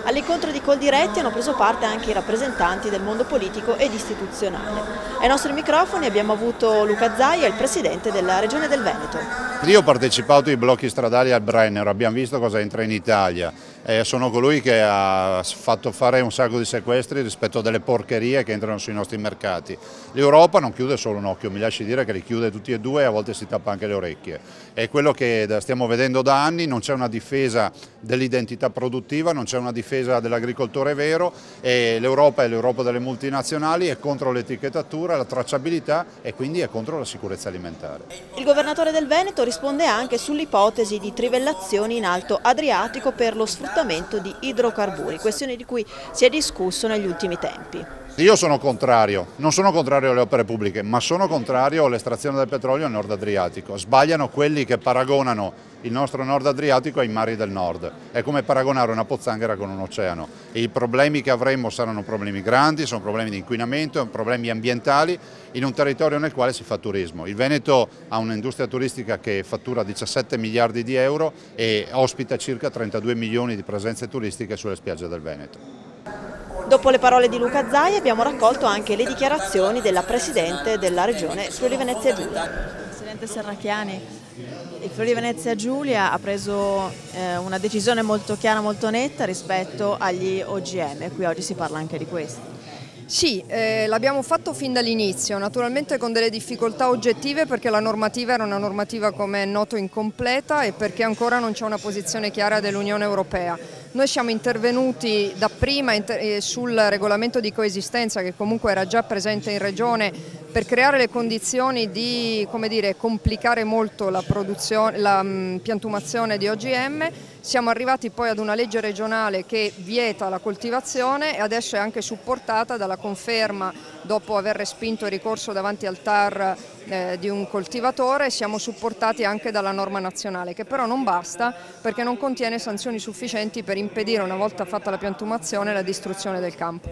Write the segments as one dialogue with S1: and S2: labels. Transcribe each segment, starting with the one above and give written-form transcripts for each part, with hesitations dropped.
S1: All'incontro di Coldiretti hanno preso parte anche i rappresentanti del mondo politico ed istituzionale. Ai nostri microfoni abbiamo avuto Luca Zaia, il presidente della Regione del Veneto.
S2: Io ho partecipato ai blocchi stradali al Brennero, abbiamo visto cosa entra in Italia. Sono colui che ha fatto fare un sacco di sequestri rispetto a delle porcherie che entrano sui nostri mercati. L'Europa non chiude solo un occhio, mi lasci dire che li chiude tutti e due e a volte si tappa anche le orecchie. È quello che stiamo vedendo da anni, non c'è una difesa dell'identità produttiva, non c'è una difesa dell'agricoltore vero e l'Europa è l'Europa delle multinazionali, è contro l'etichettatura, la tracciabilità e quindi è contro la sicurezza alimentare.
S1: Il governatore del Veneto risponde anche sull'ipotesi di trivellazioni in Alto Adriatico per lo sfruttamento di idrocarburi, questione di cui si è discusso negli ultimi tempi.
S2: Io sono contrario, non sono contrario alle opere pubbliche, ma sono contrario all'estrazione del petrolio nel Nord Adriatico. Sbagliano quelli che paragonano il nostro Nord Adriatico ai mari del Nord. È come paragonare una pozzanghera con un oceano. E i problemi che avremo saranno problemi grandi, sono problemi di inquinamento, problemi ambientali in un territorio nel quale si fa turismo. Il Veneto ha un'industria turistica che fattura 17 miliardi di euro e ospita circa 32 milioni di presenze turistiche sulle spiagge del Veneto.
S1: Dopo le parole di Luca Zaia abbiamo raccolto anche le dichiarazioni della Presidente della Regione Friuli Venezia Giulia.
S3: Presidente Serracchiani, il Friuli Venezia Giulia ha preso una decisione molto chiara, molto netta rispetto agli OGM, qui oggi si parla anche di questo.
S4: Sì, l'abbiamo fatto fin dall'inizio, naturalmente con delle difficoltà oggettive perché la normativa era una normativa, come è noto, incompleta e perché ancora non c'è una posizione chiara dell'Unione Europea. Noi siamo intervenuti dapprima sul regolamento di coesistenza che comunque era già presente in Regione per creare le condizioni di, come dire, complicare molto la piantumazione di OGM. Siamo arrivati poi ad una legge regionale che vieta la coltivazione e adesso è anche supportata dalla conferma, dopo aver respinto il ricorso davanti al TAR di un coltivatore, siamo supportati anche dalla norma nazionale, che però non basta perché non contiene sanzioni sufficienti per impedire, una volta fatta la piantumazione, la distruzione del campo.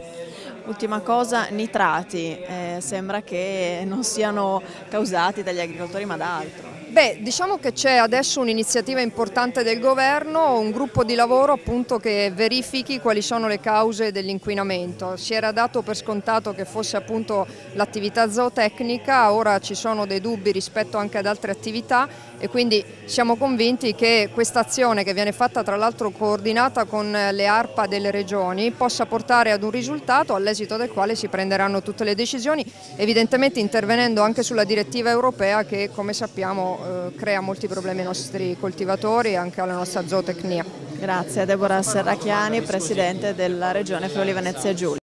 S3: Ultima cosa, nitrati, sembra che non siano causati dagli agricoltori ma da altro.
S4: Beh, diciamo che c'è adesso un'iniziativa importante del governo, un gruppo di lavoro appunto che verifichi quali sono le cause dell'inquinamento. Si era dato per scontato che fosse appunto l'attività zootecnica, ora ci sono dei dubbi rispetto anche ad altre attività e quindi siamo convinti che questa azione, che viene fatta tra l'altro coordinata con le ARPA delle regioni, possa portare ad un risultato all'esito del quale si prenderanno tutte le decisioni, evidentemente intervenendo anche sulla direttiva europea che, come sappiamo, crea molti problemi ai nostri coltivatori e anche alla nostra zootecnia.
S3: Grazie a Deborah Serracchiani, Presidente della Regione Friuli Venezia Giulia.